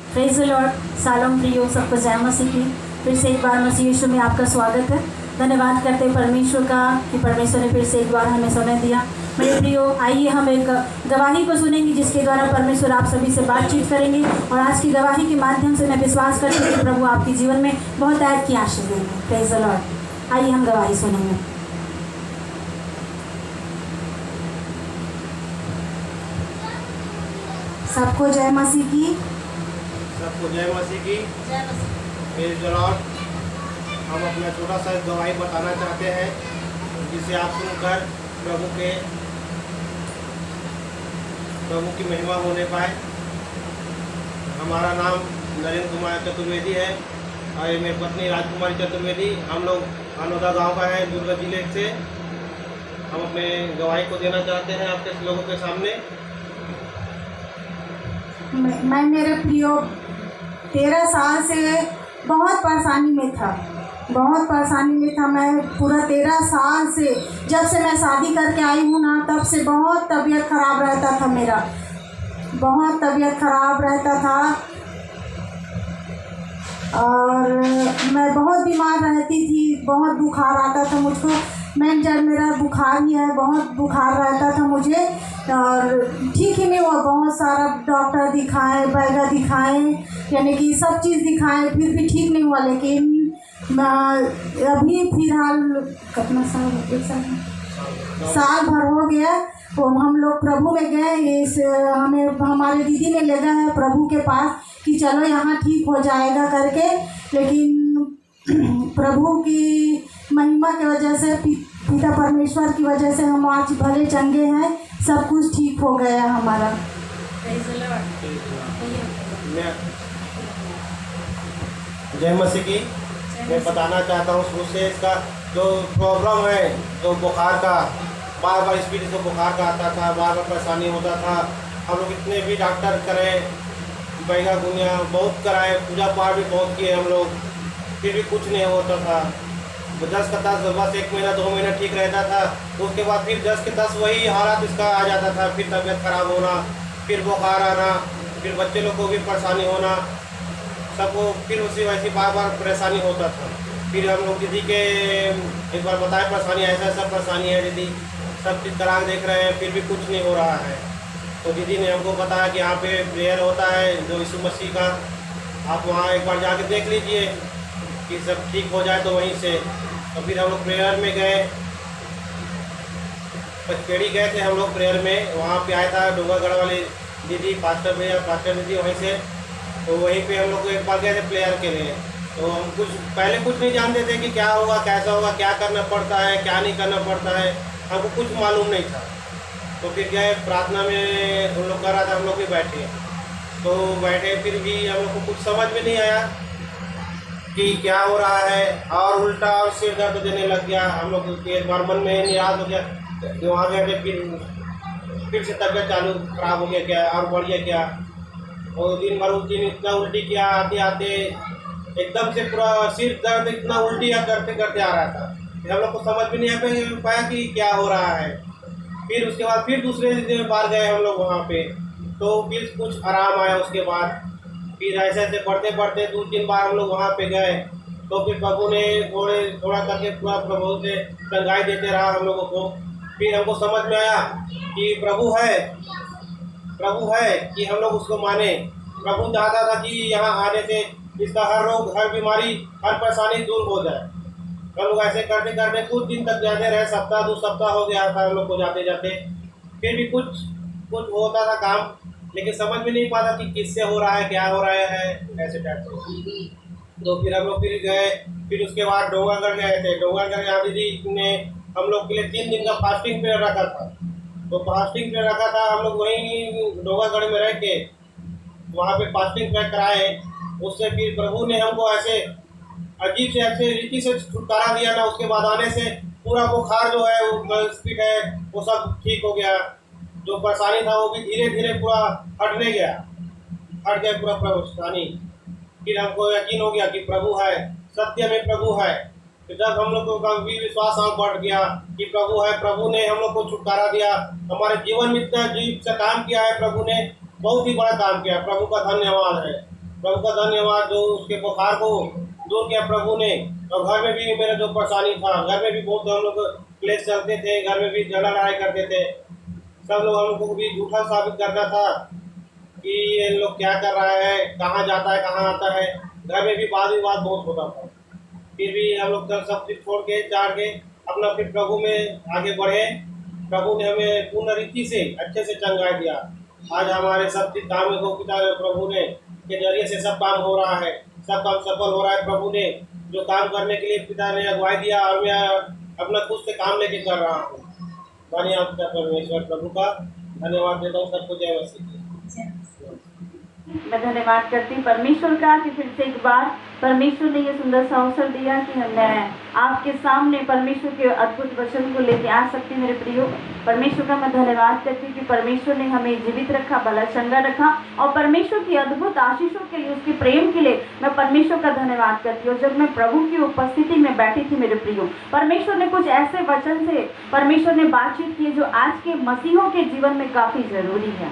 Praise the Lord. सालों प्रियो, सबको जय मसीह की। फिर से एक बार मसीह यीशु में आपका स्वागत है। धन्यवाद करते हैं परमेश्वर का कि परमेश्वर ने फिर से एक बार हमें समय दिया। मेरे प्रियो, आइए हम एक गवाही को सुनेंगे जिसके द्वारा परमेश्वर आप सभी से बातचीत करेंगे। और आज की गवाही के माध्यम से मैं विश्वास करती हूँ कि प्रभु आपके जीवन में बहुत ऐड की आशीष देंगे। Praise the Lord. आइए हम गवाही सुनेंगे। सबको जय मसीह की। सबको जय मसीह की। Praise the Lord. हम अपना छोटा सा गवाही बताना चाहते हैं जिसे आप सुनकर प्रभु की महिमा होने पाए। हमारा नाम नरेंद्र कुमार चतुर्वेदी है और मेरी पत्नी राजकुमारी चतुर्वेदी। हम लोग अनोदा गांव का है, दुर्ग जिले से। हम अपने गवाही को देना चाहते हैं आपके लोगों के सामने। मैं मेरे प्रियो 13 साल से बहुत परेशानी में था। मैं पूरा 13 साल से, जब से मैं शादी करके आई हूँ ना, तब से बहुत तबीयत खराब रहता था। मेरा बहुत तबीयत खराब रहता था और मैं बहुत बीमार रहती थी। बहुत बुखार आता था मुझको। जब मेरा बुखार ही है, बहुत बुखार रहता था मुझे और ठीक ही नहीं हुआ। बहुत सारा डॉक्टर दिखाए, बैगा दिखाए, यानी कि सब चीज़ दिखाए, फिर भी ठीक नहीं हुआ। लेकिन अभी फिलहाल कितना साल भर हो गया। तो हम लोग प्रभु में गए। हमारे दीदी ने ले गया है प्रभु के पास कि चलो यहाँ ठीक हो जाएगा करके। लेकिन प्रभु की महिमा की वजह से, पिता परमेश्वर की वजह से हम आज भले चंगे हैं। सब कुछ ठीक हो गया हमारा। जय मसीह की। मैं बताना चाहता हूँ शुरू से इसका जो प्रॉब्लम है, जो बुखार का बार बार स्पीड से बुखार का आता था, बार बार परेशानी होता था। हम लोग इतने भी डॉक्टर कराए, बैगा गुनिया बहुत कराए, पूजा पाठ भी बहुत किए हम लोग, फिर भी कुछ नहीं होता था। 10 का 10 बस 1 महीना 2 महीना ठीक रहता था। उसके बाद फिर 10 के 10 वही हालात इसका आ जाता था। फिर तबीयत खराब होना, फिर बुखार आना, फिर बच्चे लोग को भी परेशानी होना, सबको फिर उसी वैसी बार बार परेशानी होता था। फिर हम लोग दीदी के एक बार बताए परेशानी ऐसा परेशानी है दीदी, सब चीज़ करा देख रहे हैं, फिर भी कुछ नहीं हो रहा है। तो दीदी ने हमको बताया कि यहाँ पे प्रेयर होता है जो यीशु मसीह का, आप वहाँ एक बार जाके देख लीजिए कि सब ठीक हो जाए। तो वहीं से तो फिर हम लोग प्रेयर में गए, पचपेड़ी गए थे हम लोग प्रेयर में। वहाँ पे आया था डोंगरगढ़ वाली दीदी, पास्टर दीदी वहीं से। तो वहीं पे हम लोग एक बार गए थे प्रेयर के लिए। तो हम पहले कुछ नहीं जानते थे कि क्या होगा, कैसा होगा, क्या करना पड़ता है, क्या नहीं करना पड़ता है, हमको कुछ मालूम नहीं था। तो फिर गए प्रार्थना में, उन लोग कर रहा था, हम लोग भी बैठे। तो बैठे फिर भी हम लोग को कुछ समझ में नहीं आया कि क्या हो रहा है, और उल्टा और सिर दर्द देने लग गया। हम लोग एक बार मन में निराश हो गया। वहाँ गए थे, फिर से तबीयत चालू खराब हो गया, क्या और बढ़ गया क्या। और दिन भर इतना उल्टी किया, आते आते एकदम से पूरा सिर दर्द, इतना उल्टी करते करते आ रहा था। फिर हम लोग को समझ में नहीं आ पाया कि क्या हो रहा है। फिर उसके बाद फिर दूसरे बार गए हम लोग वहाँ पे, तो फिर कुछ आराम आया। उसके बाद फिर ऐसे ऐसे बढ़ते बढ़ते 2-3 बार हम लोग वहाँ पे गए। तो फिर प्रभु ने थोड़ा करके पूरा प्रभु से चंगाई देते रहा हम लोगों को। फिर हमको समझ में आया कि प्रभु है कि हम लोग उसको माने। प्रभु चाहता था कि यहाँ आने से इसका हर रोग, हर बीमारी, हर परेशानी दूर हो जाए। हम लोग ऐसे करते करते कुछ दिन तक जाते रहे, सप्ताह 2 सप्ताह हो गया था हम लोग को जाते जाते। फिर भी कुछ होता था काम, लेकिन समझ में नहीं पाता कि किससे हो रहा है, क्या हो रहा है, ऐसे टाइप से। तो फिर हम लोग फिर गए। फिर उसके बाद डोंगरगढ़ गए थे। डोंगरगढ़ यहाँ दीदी ने हम लोग के लिए 3 दिन का फास्टिंग पीरियड रखा था। तो फास्टिंग पीरियड रखा था, हम लोग वहीं डोंगरगढ़ में रह के वहाँ पे फास्टिंग पीरियड कराए। उससे फिर प्रभु ने हमको ऐसे अजीब से ऐसे रीति से छुटकारा दिया ना। उसके बाद आने से पूरा बुखार जो है, वो स्पीड है, वो सब ठीक हो गया। जो परेशानी था वो भी धीरे धीरे पूरा हट गया पूरा परेशानी। फिर हमको यकीन हो गया कि प्रभु है, सत्य में प्रभु है। तो जब हम लोग का भी विश्वास और बढ़ गया कि प्रभु है, प्रभु ने हम लोग को छुटकारा दिया, हमारे जीवन में इतना अजीब से काम किया है प्रभु ने, बहुत ही बड़ा काम किया। प्रभु का धन्यवाद है। प्रभु का धन्यवाद जो उसके बुखार को दूर किया प्रभु ने। और घर में भी मेरा जो परेशानी था, घर में भी बहुत हम लोग क्लेश चलते थे, घर में भी झगड़ा लड़ाई करते थे। सब लोग हम लोग को भी झूठा साबित करना था कि ये लोग क्या कर रहा है, कहाँ जाता है, कहाँ आता है। घर में भी वाद विवाद बहुत होता था। फिर भी हम लोग सब चीज छोड़ के जाड़ के अपना फिर प्रभु में आगे बढ़े। प्रभु ने हमें पूर्ण रीति से अच्छे से चंगा दिया। आज हमारे सब चीज काम को पिता प्रभु ने के जरिए से सब काम हो रहा है, सब काम सफल हो रहा है। प्रभु ने जो काम करने के लिए पिता ने अगुवाई दिया और मैं अपना खुद से काम लेके कर रहा हूँ। धन्यवाद परमेश्वर प्रभु का धन्यवाद देता हूँ। सबको जय मसीह। मैं धन्यवाद करती हूँ परमेश्वर का कि फिर से एक बार परमेश्वर ने ये सुंदर सा अवसर दिया कि मैं आपके सामने परमेश्वर के अद्भुत वचन को लेके आ सकती हूँ। मेरे प्रियो, परमेश्वर का मैं धन्यवाद करती हूँ कि परमेश्वर ने हमें जीवित रखा, भला चंगा रखा और परमेश्वर की अद्भुत आशीषों के लिए, उसके प्रेम के लिए मैं परमेश्वर का धन्यवाद करती हूँ। जब मैं प्रभु की उपस्थिति में बैठी थी मेरे प्रियो, परमेश्वर ने कुछ ऐसे वचन से परमेश्वर ने बातचीत की जो आज के मसीहों के जीवन में काफ़ी ज़रूरी है।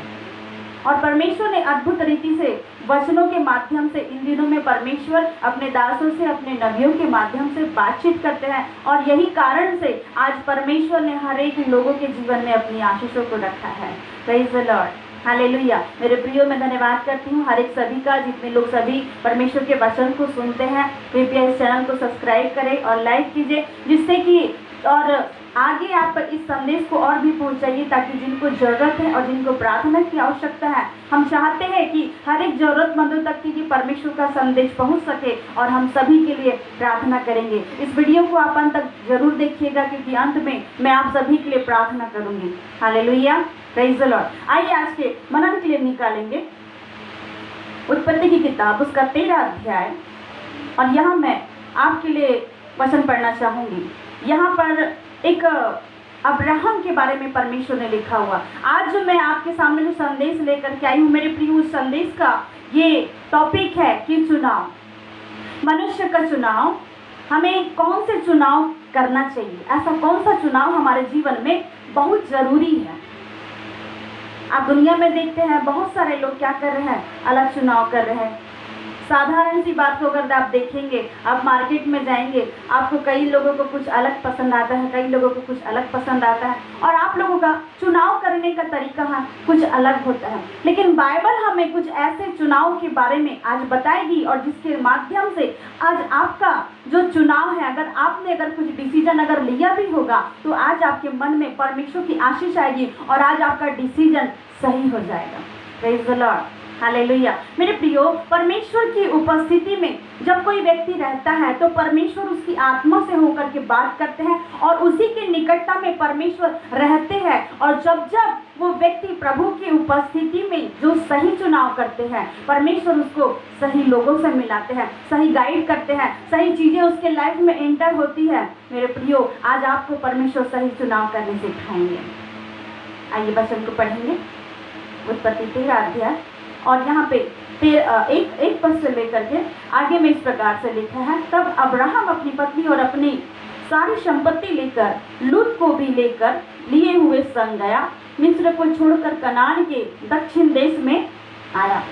और परमेश्वर ने अद्भुत रीति से वचनों के माध्यम से इन दिनों में परमेश्वर अपने दासों से, अपने नबियों के माध्यम से बातचीत करते हैं। और यही कारण से आज परमेश्वर ने हर एक लोगों के जीवन में अपनी आशीषों को रखा है। Praise the Lord, hallelujah. मेरे प्रियो, मैं धन्यवाद करती हूँ हर एक सभी का, जितने लोग सभी परमेश्वर के वचन को सुनते हैं। कृपया इस चैनल को सब्सक्राइब करें और लाइक कीजिए, जिससे कि और आगे आप इस संदेश को और भी पहुंचाइए, ताकि जिनको ज़रूरत है और जिनको प्रार्थना की आवश्यकता है, हम चाहते हैं कि हर एक ज़रूरतमंदों तक की परमेश्वर का संदेश पहुंच सके और हम सभी के लिए प्रार्थना करेंगे। इस वीडियो को आप अंत तक जरूर देखिएगा, क्योंकि अंत में मैं आप सभी के लिए प्रार्थना करूंगी। Hallelujah, praise the Lord. आइए आज के मनन के लिए निकालेंगे उत्पत्ति की किताब, उसका 13 अध्याय। और यहाँ मैं आपके लिए वचन पढ़ना चाहूँगी। यहाँ पर एक अब्राहम के बारे में परमेश्वर ने लिखा हुआ। आज जो मैं आपके सामने जो संदेश लेकर के आई हूँ मेरे प्रिय, उस संदेश का ये टॉपिक है कि चुनाव, मनुष्य का चुनाव। हमें कौन से चुनाव करना चाहिए, ऐसा कौन सा चुनाव हमारे जीवन में बहुत ज़रूरी है। आप दुनिया में देखते हैं बहुत सारे लोग क्या कर रहे हैं, अलग चुनाव कर रहे हैं। साधारण सी बात को अगर आप देखेंगे, आप मार्केट में जाएंगे, आपको कई लोगों को कुछ अलग पसंद आता है, कई लोगों को कुछ अलग पसंद आता है, और आप लोगों का चुनाव करने का तरीका कुछ अलग होता है। लेकिन बाइबल हमें कुछ ऐसे चुनाव के बारे में आज बताएगी, और जिसके माध्यम से आज आपका जो चुनाव है, अगर कुछ डिसीजन अगर लिया भी होगा, तो आज आपके मन में परमेश्वर की आशीष आएगी और आज आपका डिसीजन सही हो जाएगा। Praise the Lord, hallelujah. मेरे प्रियो, परमेश्वर की उपस्थिति में जब कोई व्यक्ति रहता है तो परमेश्वर उसकी आत्मा से होकर के बात करते हैं और उसी के निकटता में परमेश्वर रहते हैं। और जब जब वो व्यक्ति प्रभु की उपस्थिति में जो सही चुनाव करते हैं, परमेश्वर उसको सही लोगों से मिलाते हैं, सही गाइड करते हैं, सही चीज़ें उसके लाइफ में एंटर होती है। मेरे प्रियो, आज आपको परमेश्वर सही चुनाव करने सिखाएंगे। आइए वचन को पढ़ेंगे, उत्पत्ति 13 अध्याय। और यहाँ पे एक पद से लेकर के आगे में इस प्रकार से लिखा है, तब अब्राहम अपनी पत्नी और अपनी सारी संपत्ति लेकर लूत को भी लेकर लिए हुए संग गया, मिस्र को छोड़कर कनान के दक्षिण देश में आया।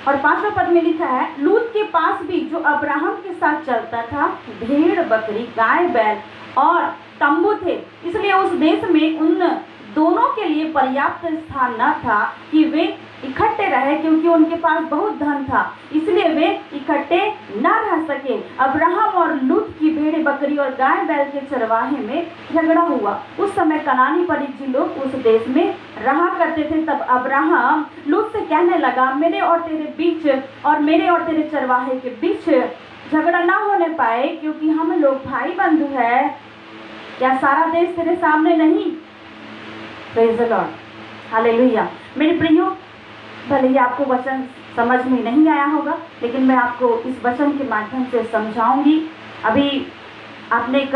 और 5वां पद में लिखा है, लूत के पास भी जो अब्राहम के साथ चलता था भेड़, बकरी, गाय, बैल और तंबू थे, इसलिए उस देश में उन दोनों के लिए पर्याप्त स्थान न था कि वे इकट्ठे रहे, क्योंकि उनके पास बहुत धन था, इसलिए वे इकट्ठे न रह सके। अब्राहम और लूत की भेड़, बकरी और गाय बैल के चरवाहे में झगड़ा हुआ। उस समय कनानी परिज्जी लोग उस देश में रहा करते थे। तब अब्राहम लूत से कहने लगा, मेरे और तेरे बीच और मेरे और तेरे चरवाहे के बीच झगड़ा ना होने पाए, क्योंकि हम लोग भाई बंधु है। क्या सारा देश तेरे सामने नहीं? Praise the Lord, hallelujah. मेरे प्रियो, भले ही आपको वचन समझ में नहीं आया होगा, लेकिन मैं आपको इस वचन के माध्यम से समझाऊंगी। अभी आपने एक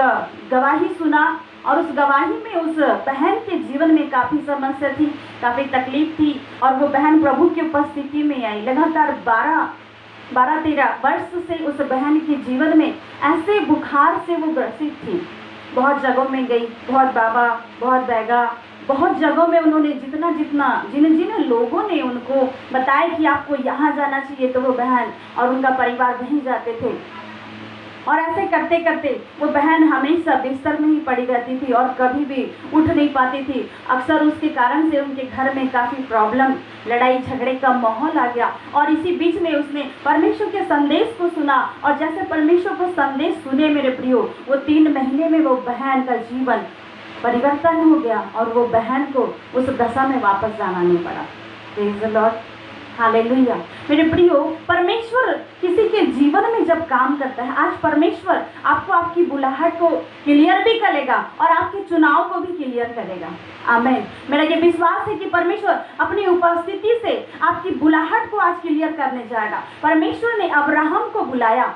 गवाही सुना, और उस गवाही में उस बहन के जीवन में काफ़ी समस्या थी, काफ़ी तकलीफ थी, और वो बहन प्रभु की उपस्थिति में आई। लगातार 12-13 वर्ष से उस बहन के जीवन में ऐसे बुखार से वो ग्रसित थी। बहुत जगहों में गई, बहुत बाबा, बहुत बैगा, बहुत जगहों में उन्होंने जिन लोगों ने उनको बताया कि आपको यहाँ जाना चाहिए, तो वो बहन और उनका परिवार वहीं जाते थे। और ऐसे करते करते वो बहन हमेशा बिस्तर में ही पड़ी रहती थी और कभी भी उठ नहीं पाती थी। अक्सर उसके कारण से उनके घर में काफ़ी प्रॉब्लम, लड़ाई झगड़े का माहौल आ गया। और इसी बीच में उसने परमेश्वर के संदेश को सुना, और जैसे परमेश्वर को संदेश सुने मेरे प्रियो, वो 3 महीने में वो बहन का जीवन परिवर्तन हो गया और वो बहन को उस दशा में वापस जाना नहीं पड़ा। Praise the Lord, hallelujah. मेरे प्रियो, परमेश्वर किसी के जीवन में जब काम करता है, आज परमेश्वर आपको आपकी बुलाहट को क्लियर भी करेगा और आपके चुनाव को भी क्लियर करेगा। आमीन। मेरा ये विश्वास है कि परमेश्वर अपनी उपस्थिति से आपकी बुलाहट को आज क्लियर करने जाएगा। परमेश्वर ने अब्राहम को बुलाया।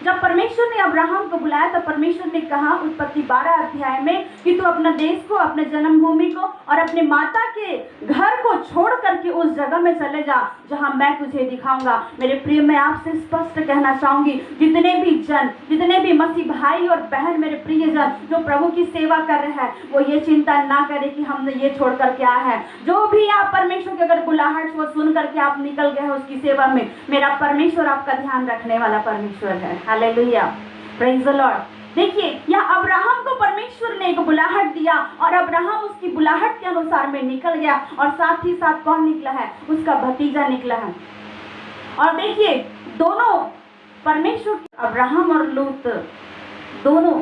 जब परमेश्वर ने अब्राहम को बुलाया तो परमेश्वर ने कहा उत्पत्ति 12 अध्याय में कि तू अपना देश को, अपने जन्मभूमि को और अपने माता के घर को छोड़ करके उस जगह में चले जा जहां मैं तुझे दिखाऊंगा। मेरे प्रिय, मैं आपसे स्पष्ट कहना चाहूंगी, जितने भी मसीह भाई और बहन, मेरे प्रियजन जो प्रभु की सेवा कर रहे हैं, वो ये चिंता ना करें कि हमने ये छोड़ करके आया है। जो भी आप परमेश्वर की अगर बुलाहट को सुन करके आप निकल गए हैं उसकी सेवा में, मेरा परमेश्वर आपका ध्यान रखने वाला परमेश्वर है। Hallelujah, praise the Lord. देखिए, यहाँ अब्राहम को परमेश्वर ने एक बुलाहट दिया और अब्राहम उसकी बुलाहट के अनुसार में निकल गया, और साथ ही साथ कौन निकला है? उसका भतीजा निकला है। और देखिए, दोनों परमेश्वर, अब्राहम और लूत दोनों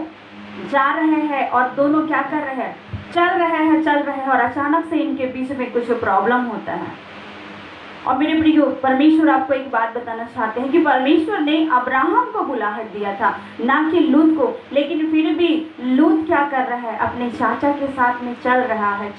जा रहे हैं और दोनों क्या कर रहे हैं? चल रहे हैं और अचानक से इनके बीच में कुछ प्रॉब्लम होता है। और मेरे प्रियो, परमेश्वर आपको एक बात बताना चाहते हैं कि परमेश्वर ने अब्राहम को बुलाहट दिया था, ना कि लूत को, लेकिन फिर भी लूत क्या कर रहा है? अपने चाचा के साथ में चल रहा है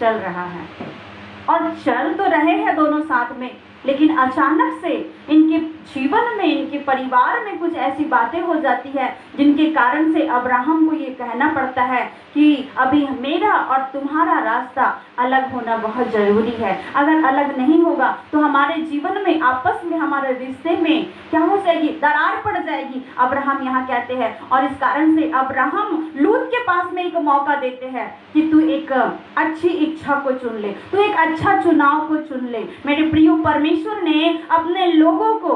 और चल तो रहे हैं दोनों साथ में, लेकिन अचानक से इनके जीवन में, इनके परिवार में कुछ ऐसी बातें हो जाती है जिनके कारण से अब्राहम को ये कहना पड़ता है कि अभी मेरा और तुम्हारा रास्ता अलग होना बहुत ज़रूरी है। अगर अलग नहीं होगा तो हमारे जीवन में, आपस में, हमारे रिश्ते में क्या हो जाएगी? दरार पड़ जाएगी। अब्राहम यहाँ कहते हैं, और इस कारण से अब्राहम लूत के पास में एक मौका देते हैं कि तू एक अच्छी इच्छा को चुन ले, तू एक अच्छा चुनाव को चुन ले। मेरे प्रियो, परमेश्वर ने अपने लोगों को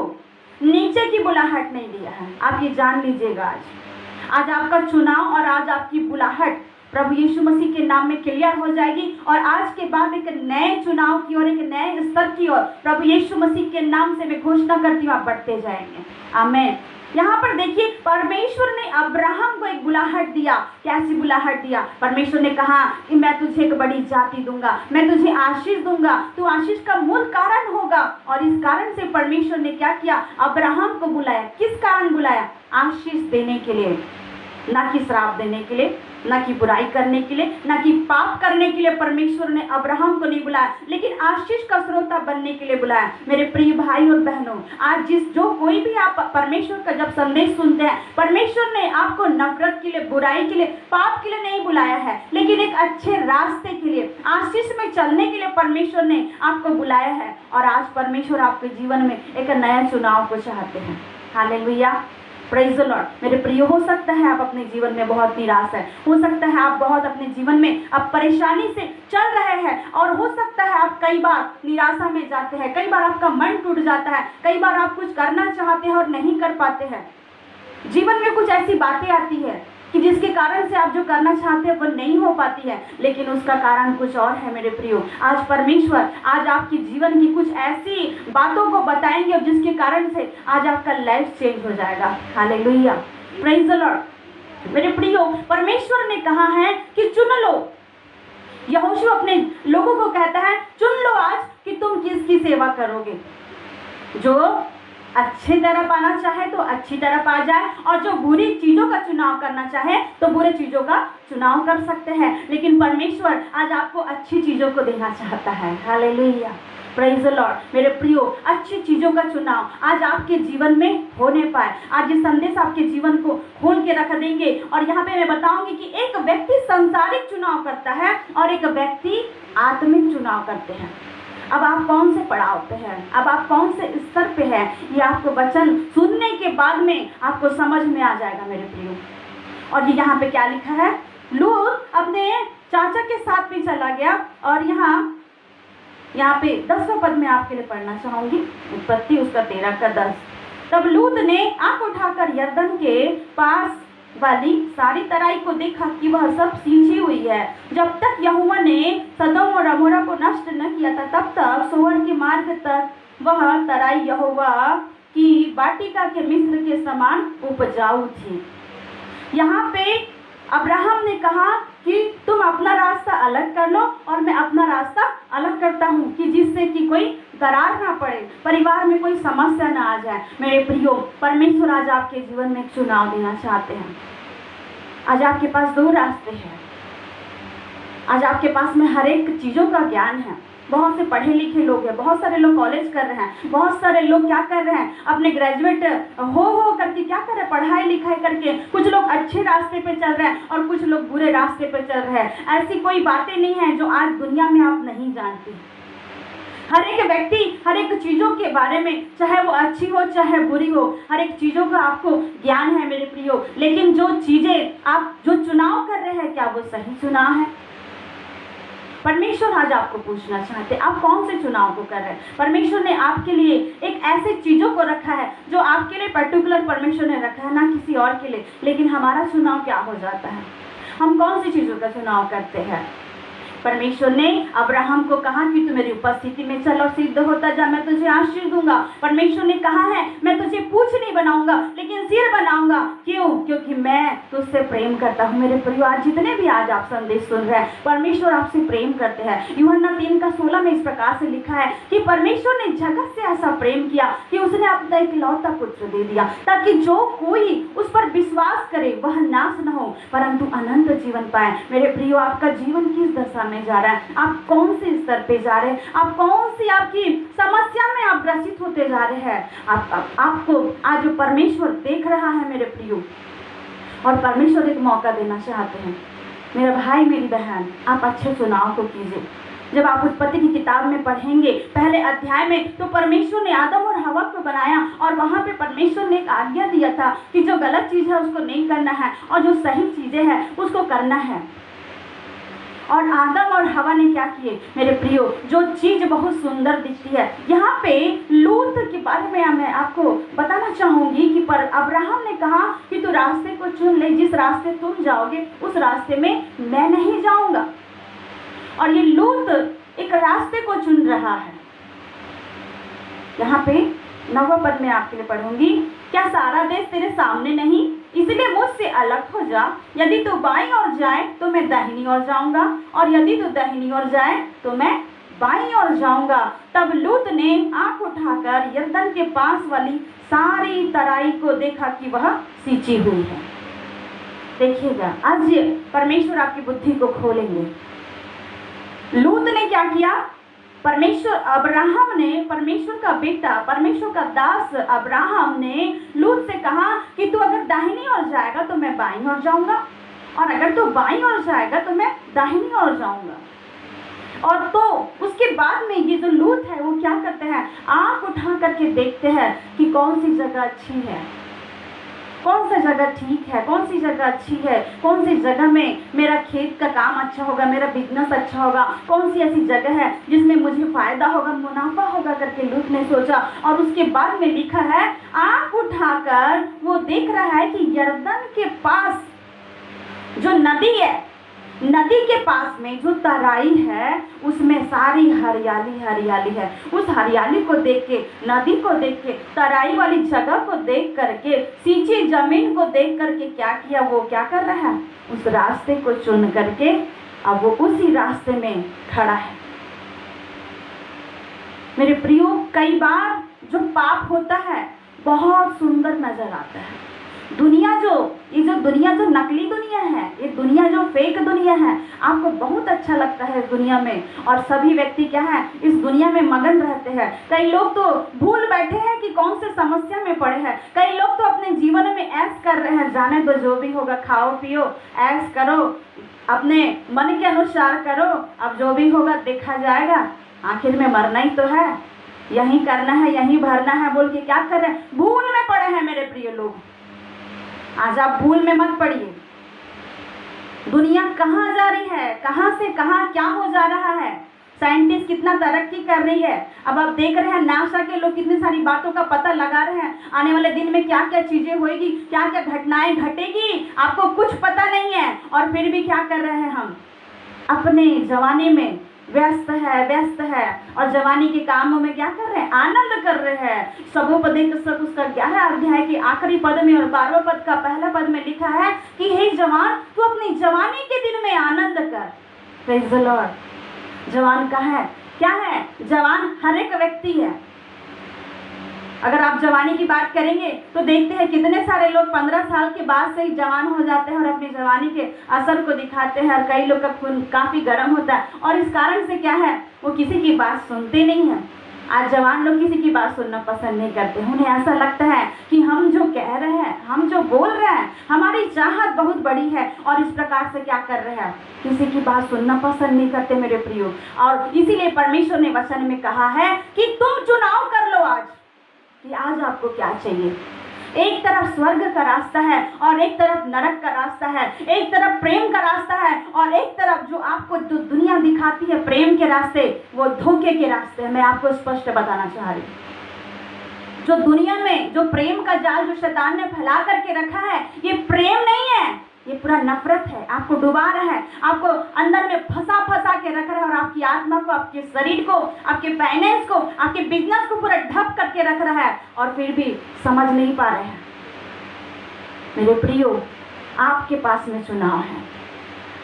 नीचे की बुलाहट नहीं दिया है। आप ये जान लीजिएगा, आज आपका चुनाव और आज आपकी बुलाहट प्रभु यीशु मसीह के नाम में क्लियर हो जाएगी, और आज के बाद एक नए चुनाव की ओर, एक नए स्तर की ओर प्रभु यीशु मसीह के नाम से मैं घोषणा करती हूँ, आप बढ़ते जाएंगे। आमीन। यहाँ पर देखिए, परमेश्वर ने अब्राहम को एक बुलाहट दिया। कैसी बुलाहट दिया? परमेश्वर ने कहा कि मैं तुझे एक बड़ी जाति दूंगा, मैं तुझे आशीष दूंगा, तू आशीष का मूल कारण होगा। और इस कारण से परमेश्वर ने क्या किया? अब्राहम को बुलाया। किस कारण बुलाया? आशीष देने के लिए, ना कि श्राप देने के लिए, ना कि बुराई करने के लिए, ना कि पाप करने के लिए परमेश्वर ने अब्राहम को नहीं बुलाया, लेकिन आशीष का स्रोता बनने के लिए बुलाया। मेरे प्रिय भाई और बहनों, आज जो कोई भी आप परमेश्वर का जब संदेश सुनते हैं, परमेश्वर ने आपको नफरत के लिए, बुराई के लिए, पाप के लिए नहीं बुलाया है, लेकिन एक अच्छे रास्ते के लिए, आशीष में चलने के लिए परमेश्वर ने आपको बुलाया है। और आज परमेश्वर आपके जीवन में एक नया चुनाव को चाहते हैं। Hallelujah, praise the Lord. मेरे प्रिय, हो सकता है आप अपने जीवन में बहुत निराश है, हो सकता है आप बहुत अपने जीवन में आप परेशानी से चल रहे हैं, और हो सकता है आप कई बार निराशा में जाते हैं, कई बार आपका मन टूट जाता है, कई बार आप कुछ करना चाहते हैं और नहीं कर पाते हैं। जीवन में कुछ ऐसी बातें आती है कि जिसके कारण से आप जो करना चाहते हैं वो नहीं हो पाती है, लेकिन उसका कारण कुछ और है। मेरे प्रियो, आज परमेश्वर आज आपके जीवन की कुछ ऐसी बातों को बताएंगे जिसके कारण से आज आपका लाइफ चेंज हो जाएगा। Hallelujah, praise the Lord. मेरे प्रियो, परमेश्वर ने कहा है कि चुन लो। यहोशू अपने लोगों को कहता है, चुन लो आज कि तुम किसकी सेवा करोगे। जो अच्छी तरफ आना चाहे तो अच्छी तरफ आ जाए, और जो बुरी चीज़ों का चुनाव करना चाहे तो बुरे चीज़ों का चुनाव कर सकते हैं, लेकिन परमेश्वर आज आपको अच्छी चीज़ों को देना चाहता है। Hallelujah, praise the Lord. मेरे प्रियो, अच्छी चीज़ों का चुनाव आज आपके जीवन में होने पाए। आज ये संदेश आपके जीवन को खोल के रख देंगे, और यहाँ पे मैं बताऊंगी कि एक व्यक्ति सांसारिक चुनाव करता है और एक व्यक्ति आत्मिक चुनाव करते हैं। अब आप कौन से पड़ाव पे हैं, अब आप कौन से स्तर पे हैं, ये आपको वचन सुनने के बाद में आपको समझ में आ जाएगा मेरे प्रियो। और ये यहाँ पे क्या लिखा है? लूत अपने चाचा के साथ भी चला गया। और यहाँ पे 10वां पद में आपके लिए पढ़ना चाहूंगी, उत्पत्ति उसका 13 का 10। तब लूत ने आंख उठाकर यरदन के पास वाली सारी तराई को देखा कि वह सब सींची हुई है। जब तक यहोवा ने सदोम और अमोरा को नष्ट न किया था, तब तक सोअर के मार्ग तक वह तराई यहोवा की वाटिका के मिस्र के समान उपजाऊ थी। यहाँ पे अब्राहम ने कहा कि तुम अपना रास्ता अलग कर लो और मैं अपना रास्ता अलग करता हूँ, कि जिससे कि कोई दरार ना पड़े, परिवार में कोई समस्या ना आ जाए। मेरे प्रियो, परमेश्वर आज आपके जीवन में एक चुनाव देना चाहते हैं। आज आपके पास 2 रास्ते हैं। आज आपके पास में हर एक चीज़ों का ज्ञान है। बहुत से पढ़े लिखे लोग हैं, बहुत सारे लोग कॉलेज कर रहे हैं, बहुत सारे लोग क्या कर रहे हैं, अपने ग्रेजुएट हो करके क्या कर रहे हैं, पढ़ाई लिखाई करके। कुछ लोग अच्छे रास्ते पे चल रहे हैं और कुछ लोग बुरे रास्ते पे चल रहे हैं। ऐसी कोई बातें नहीं है जो आज दुनिया में आप नहीं जानते। हर एक व्यक्ति हर एक चीज़ों के बारे में, चाहे वो अच्छी हो चाहे बुरी हो, हर एक चीज़ों का आपको ज्ञान है मेरे प्रियो। लेकिन जो चीज़ें आप जो चुनाव कर रहे हैं, क्या वो सही चुनाव है? परमेश्वर आज आपको पूछना चाहते हैं, आप कौन से चुनाव को कर रहे हैं? परमेश्वर ने आपके लिए एक ऐसे चीज़ों को रखा है जो आपके लिए पर्टिकुलर परमेश्वर ने रखा है, ना किसी और के लिए। लेकिन हमारा चुनाव क्या हो जाता है? हम कौन सी चीज़ों का चुनाव करते हैं? परमेश्वर ने अब्राहम को कहा कि तू मेरी उपस्थिति में चल और सिद्ध होता जा, मैं तुझे आशीष दूंगा। परमेश्वर ने कहा है मैं तुझे पूंछ नहीं बनाऊंगा लेकिन सिर बनाऊंगा। क्यों? क्योंकि मैं तुझसे प्रेम करता हूँ। मेरे परिवार जितने भी आज आप संदेश सुन रहे हैं, परमेश्वर आपसे प्रेम करते हैं। यूहन्ना 3:16 में इस प्रकार से लिखा है कि परमेश्वर ने जगत से ऐसा प्रेम किया कि उसने अपना इकलौता पुत्र दे दिया, ताकि जो कोई उस पर विश्वास करे वह नाश न हो परंतु अनंत जीवन पाए। मेरे प्रियो, आपका जीवन किस दशा में जा रहा है? आप कौन से स्तर पे जा रहे हैं? आप कौन सी आपकी समस्या में आप ग्रसित होते जा रहे हैं? आपको आज परमेश्वर देख रहा है मेरे प्रियो, और परमेश्वर एक मौका देना चाहते हैं। मेरा भाई मेरी बहन, आप अच्छे चुनाव को कीजिए। जब आप उत्पत्ति की किताब में पढ़ेंगे पहले अध्याय में, तो परमेश्वर ने आदम और हवा को बनाया और वहाँ पे परमेश्वर ने एक आज्ञा दिया था कि जो गलत चीज़ है उसको नहीं करना है और जो सही चीज़ें हैं उसको करना है। और आदम और हवा ने क्या किए मेरे प्रियो? जो चीज़ बहुत सुंदर दिखती है। यहाँ पे लूत के बारे में मैं आपको बताना चाहूँगी कि पर अब्राहम ने कहा कि तू रास्ते को चुन ले, जिस रास्ते तुम जाओगे उस रास्ते में मैं नहीं जाऊँगा। और ये लूत एक रास्ते को चुन रहा है। यहाँ पे 9वां पद में आपके लिए पढ़ूंगी, क्या सारा देश तेरे सामने नहीं? इसलिए मुझसे अलग हो जा। यदि तू बाईं ओर जाए तो मैं दाहिनी ओर जाऊंगा, और यदि तू दाहिनी ओर जाए तो मैं बाईं ओर जाऊंगा। तब लूत ने आंख उठाकर यरदन के पास वाली सारी तराई को देखा कि वह सींची हुई है। देखिएगा, आज परमेश्वर आपकी बुद्धि को खोलेंगे। लूत ने क्या किया? परमेश्वर अब्राहम ने, परमेश्वर का बेटा, परमेश्वर का दास अब्राहम ने लूत से कहा कि तू अगर दाहिनी ओर जाएगा तो मैं बाईं ओर जाऊंगा, और अगर तू बाईं ओर जाएगा तो मैं दाहिनी ओर जाऊंगा। और तो उसके बाद में ये जो लूत है वो क्या करते हैं? आंख उठा करके देखते हैं कि कौन सी जगह अच्छी है, कौन सा जगह ठीक है, कौन सी जगह अच्छी है, कौन सी जगह में मेरा खेत का काम अच्छा होगा, मेरा बिजनेस अच्छा होगा, कौन सी ऐसी जगह है जिसमें मुझे फायदा होगा, मुनाफा होगा करके लूत ने सोचा। और उसके बाद में लिखा है, आंख उठाकर वो देख रहा है कि यरदन के पास जो नदी है, नदी के पास में जो तराई है उसमें सारी हरियाली हरियाली है। उस हरियाली को देख के, नदी को देख के, तराई वाली जगह को देख करके, सींची जमीन को देख करके क्या किया? वो क्या कर रहा है? उस रास्ते को चुन करके अब वो उसी रास्ते में खड़ा है। मेरे प्रियो, कई बार जो पाप होता है बहुत सुंदर नजर आता है। दुनिया ये जो दुनिया जो नकली दुनिया है, ये दुनिया जो फेक दुनिया है, आपको बहुत अच्छा लगता है इस दुनिया में, और सभी व्यक्ति क्या है? इस दुनिया में मगन रहते हैं। कई लोग तो भूल बैठे हैं कि कौन से समस्या में पड़े हैं। कई लोग तो अपने जीवन में ऐश कर रहे हैं, जाने दो जो भी होगा, खाओ पियो ऐश करो, अपने मन के अनुसार करो, अब जो भी होगा देखा जाएगा, आखिर में मरना ही तो है, यही करना है, यही भरना है बोल के क्या कर रहे हैं? भूल में पड़े हैं मेरे प्रिय लोग। आज आप भूल में मत पड़िए। दुनिया कहाँ जा रही है, कहाँ से कहाँ क्या हो जा रहा है, साइंटिस्ट कितना तरक्की कर रही है। अब आप देख रहे हैं नासा के लोग कितनी सारी बातों का पता लगा रहे हैं, आने वाले दिन में क्या क्या चीज़ें होएगी, क्या क्या घटनाएं घटेगी, आपको कुछ पता नहीं है। और फिर भी क्या कर रहे हैं हम, अपने जवानी में व्यस्त है और जवानी के कामों में क्या कर रहे हैं, आनंद कर रहे हैं। सबोपदेश पुस्तक उसका 11 अध्याय के आखिरी पद में और 12वें पद का पहला पद में लिखा है कि हे जवान, तू अपनी जवानी के दिन में आनंद कर। Praise the Lord. जवान का है क्या है, जवान हर एक व्यक्ति है। अगर आप जवानी की बात करेंगे तो देखते हैं कितने सारे लोग 15 साल के बाद से ही जवान हो जाते हैं और अपनी जवानी के असर को दिखाते हैं, और कई लोग का खून काफ़ी गर्म होता है। और इस कारण से क्या है, वो किसी की बात सुनते नहीं हैं। आज जवान लोग किसी की बात सुनना पसंद नहीं करते। उन्हें ऐसा लगता है कि हम जो कह रहे हैं, हम जो बोल रहे हैं, हमारी चाहत बहुत बड़ी है, और इस प्रकार से क्या कर रहे हैं, किसी की बात सुनना पसंद नहीं करते मेरे प्रियो। और इसीलिए परमेश्वर ने वचन में कहा है कि तुम चुनाव कर लो आज, कि आज आपको क्या चाहिए। एक तरफ स्वर्ग का रास्ता है और एक तरफ नरक का रास्ता है, एक तरफ प्रेम का रास्ता है और एक तरफ जो आपको जो दुनिया दिखाती है प्रेम के रास्ते, वो धोखे के रास्ते हैं। मैं आपको स्पष्ट बताना चाह रही हूँ, जो दुनिया में जो प्रेम का जाल जो शैतान ने फैला करके रखा है, ये प्रेम नहीं है, ये पूरा नफरत है। आपको डुबा रहा है, आपको अंदर में फंसा के रख रहा है, और आपकी आत्मा को, आपके शरीर को, आपके फाइनेंस को, आपके बिजनेस को पूरा ढक करके रख रहा है, और फिर भी समझ नहीं पा रहे हैं। मेरे प्रियो, आपके पास में चुनाव है,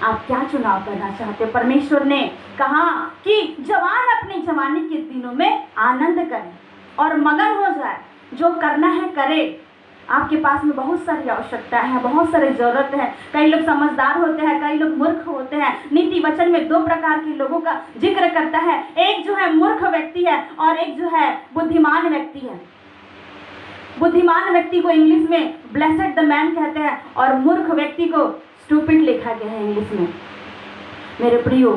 आप क्या चुनाव करना चाहते हो। परमेश्वर ने कहा कि जवान अपनी जवानी के दिनों में आनंद करे और मगन हो जाए, जो करना है करे। आपके पास में बहुत सारी आवश्यकता है, बहुत सारी ज़रूरत है। कई लोग समझदार होते हैं, कई लोग मूर्ख होते हैं। नीति वचन में 2 प्रकार के लोगों का जिक्र करता है, एक जो है मूर्ख व्यक्ति है और एक जो है बुद्धिमान व्यक्ति है। बुद्धिमान व्यक्ति को इंग्लिश में ब्लेसेड द मैन कहते हैं, और मूर्ख व्यक्ति को स्टूपिड लिखा गया है इंग्लिश में। मेरे प्रियो,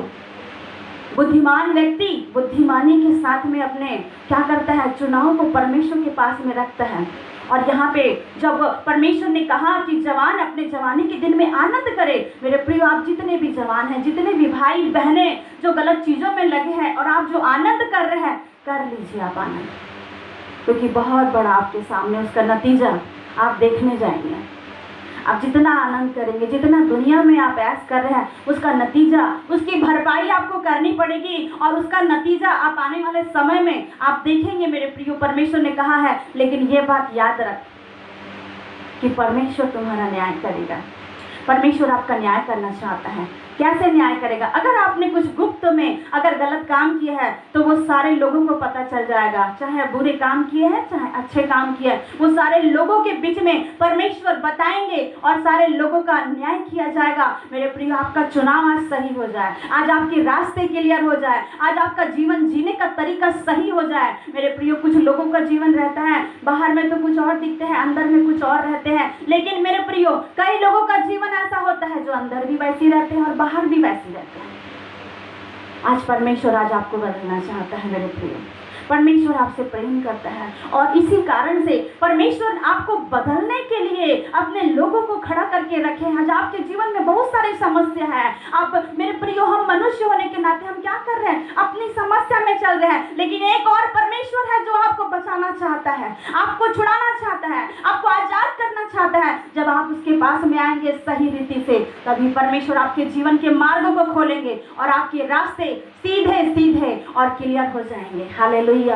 बुद्धिमान व्यक्ति बुद्धिमानी के साथ में अपने क्या करता है, चुनाव को परमेश्वर के पास में रखता है। और यहाँ पे जब परमेश्वर ने कहा कि जवान अपने जवानी के दिन में आनंद करे, मेरे प्रियो, आप जितने भी जवान हैं, जितने भी भाई बहनें जो गलत चीज़ों में लगे हैं और आप जो आनंद कर रहे हैं, कर लीजिए आप आनंद, क्योंकि बहुत बड़ा आपके सामने उसका नतीजा आप देखने जाएंगे। आप जितना आनंद करेंगे, जितना दुनिया में आप ऐश कर रहे हैं, उसका नतीजा, उसकी भरपाई आपको करनी पड़ेगी, और उसका नतीजा आप आने वाले समय में आप देखेंगे। मेरे प्रियो, परमेश्वर ने कहा है, लेकिन ये बात याद रख कि परमेश्वर तुम्हारा न्याय करेगा। परमेश्वर आपका न्याय करना चाहता है। कैसे न्याय करेगा? अगर आपने कुछ गुप्त में अगर गलत काम किया है तो वो सारे लोगों को पता चल जाएगा, चाहे बुरे काम किए हैं चाहे अच्छे काम किए हैं, वो सारे लोगों के बीच में परमेश्वर बताएंगे और सारे लोगों का न्याय किया जाएगा। मेरे प्रिय, आपका चुनाव आज सही हो जाए, आज आपके रास्ते क्लियर हो जाए, आज आपका जीवन जीने का तरीका सही हो जाए। मेरे प्रियो, कुछ लोगों का जीवन रहता है, बाहर में तो कुछ और दिखते हैं, अंदर में कुछ और रहते हैं। लेकिन मेरे प्रियो, कई लोगों का जीवन ऐसा होता है जो अंदर भी वैसे रहते हैं और बाहर भी वैसे रहते हैं। आज परमेश्वर आज आपको बदलना चाहता है मेरे प्रियो। परमेश्वर आपसे प्रेम करता है और इसी कारण से परमेश्वर आपको बदलने के लिए अपने लोगों को खड़ा करके रखे हैं। आज आपके जीवन में बहुत सारी समस्या है। आप मेरे प्रियो, हम मनुष्य होने के नाते हम क्या कर रहे हैं, अपनी समस्या में चल रहे हैं, लेकिन एक और परमेश्वर है जो आपको बचाना चाहता है, आपको छुड़ाना चाहता है, आपको आजाद करना चाहता है। जब आप उसके पास में आएंगे सही रीति से, तभी परमेश्वर आपके जीवन के मार्गों को खोलेंगे और आपके रास्ते सीधे सीधे और क्लियर हो जाएंगे। Hallelujah,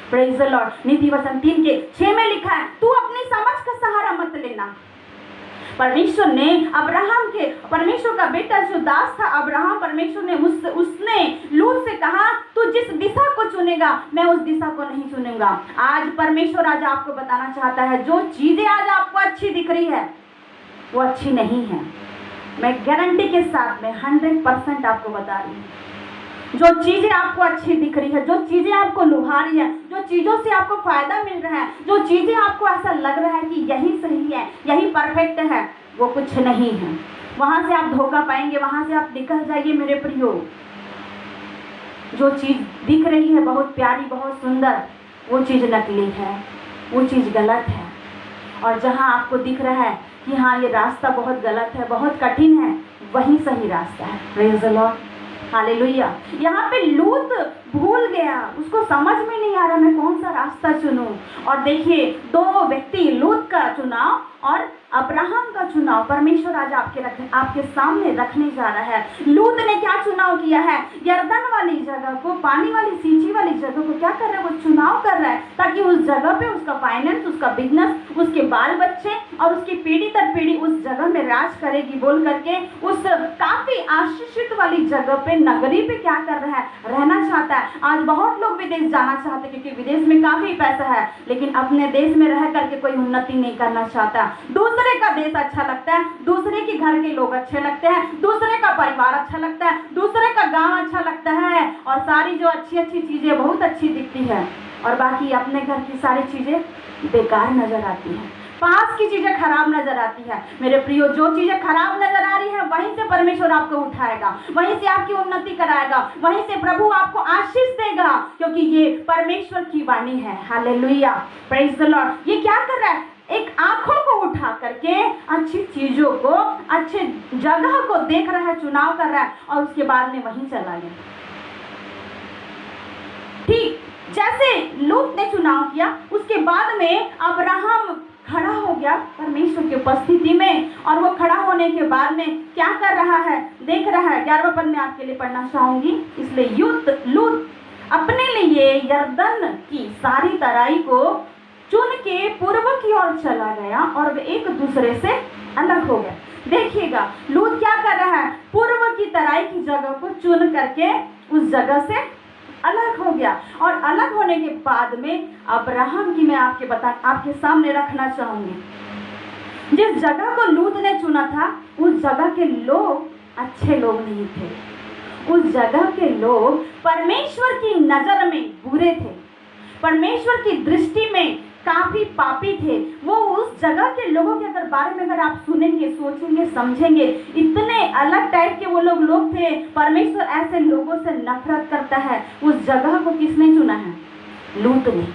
praise the Lord. नीति वचन 3:6 में लिखा है, तू अपनी समझ का सहारा मत लेना। परमेश्वर ने अब्राहम के, परमेश्वर का बेटा जो दास था अब्राहम, परमेश्वर ने उसने लूत से कहा, तू जिस दिशा को चुनेगा मैं उस दिशा को नहीं चुनूंगा। आज परमेश्वर आज आपको बताना चाहता है, जो चीजें आज आपको अच्छी दिख रही है वो अच्छी नहीं है। मैं गारंटी के साथ में 100% आपको बता रही हूँ, जो चीज़ें आपको अच्छी दिख रही है, जो चीज़ें आपको लुभा रही है, जो चीज़ों से आपको फायदा मिल रहा है, जो चीज़ें आपको ऐसा लग रहा है कि यही सही है, यही परफेक्ट है, वो कुछ नहीं है। वहाँ से आप धोखा पाएंगे, वहाँ से आप निकल जाइए मेरे प्रियो। जो चीज़ दिख रही है बहुत प्यारी, बहुत सुंदर, वो चीज़ नकली है, वो चीज़ गलत है। और जहाँ आपको दिख रहा है कि हाँ ये रास्ता बहुत गलत है, बहुत कठिन है, वही सही रास्ता है। Praise the Lord, hallelujah. यहाँ पे लूत भूल गया, उसको समझ में नहीं आ रहा मैं कौन सा रास्ता चुनूं। और देखिए, दो व्यक्ति, लूत का चुनाव और अब्राहम का चुनाव परमेश्वर आज आपके सामने रखने जा रहा है। लूत ने क्या चुनाव किया है? यरदन वाली जगह को, पानी वाली सींची वाली जगह को क्या कर रहा है? वो चुनाव कर रहा है ताकि उस जगह पे उसका फाइनेंस, उसका बिजनेस, उसके बाल बच्चे और उसकी पीढ़ी दर पीढ़ी उस जगह में राज करेगी बोल करके उस काफी आशीषित वाली जगह पे, नगरी पे क्या कर रहा है? रहना चाहता है। आज बहुत लोग विदेश जाना चाहते हैं क्योंकि विदेश में काफी पैसा है, लेकिन अपने देश में रह करके कोई उन्नति नहीं करना चाहता। दूसरे का देश अच्छा लगता है, दूसरे के घर के लोग अच्छे लगते हैं, दूसरे का परिवार अच्छा लगता है, दूसरे का गांव अच्छा लगता है और सारी जो अच्छी अच्छी चीजें बहुत अच्छी दिखती है और बाकी अपने घर की सारी चीजें बेकार नजर आती है, पास की चीजें खराब नजर आती है। मेरे प्रियो, जो चीजें खराब नजर आ रही है वहीं से परमेश्वर आपको उठाएगा, वहीं से आपकी उन्नति कराएगा, वहीं से प्रभु आपको आशीष देगा, क्योंकि ये परमेश्वर की वाणी है। Hallelujah, praise the Lord. ये क्या कर रहा है? एक आंखों को उठा करके अच्छी चीजों को, अच्छे जगह को देख रहा है, चुनाव कर रहा है और उसके बाद में वहीं चला गया। ठीक जैसे लूत ने चुनाव किया, उसके बाद में अब्राहम खड़ा हो गया परमेश्वर की उपस्थिति में, और वो खड़ा होने के बाद में क्या कर रहा है? देख रहा है। 11वां पद में आपके लिए पढ़ना चाहूंगी। इसलिए लूत अपने लिए यरदन की सारी तराई को चुन के पूर्व की ओर चला गया और वे एक दूसरे से अलग हो गए। देखिएगा, लूत क्या कर रहा है? पूर्व की तराई की जगह को चुन करके उस जगह से अलग हो गया, और अलग होने के बाद में अब्राहम की मैं आपके सामने रखना चाहूंगी। जिस जगह को लूत ने चुना था उस जगह के लोग अच्छे लोग नहीं थे, उस जगह के लोग परमेश्वर की नजर में बुरे थे, परमेश्वर की दृष्टि में काफी पापी थे। वो उस जगह के लोगों के बारे में अगर आप सुनेंगे, सोचेंगे, समझेंगे, इतने अलग टाइप के वो लोग थे। परमेश्वर ऐसे लोगों से नफरत करता है। उस जगह को किसने चुना है? लूत ने।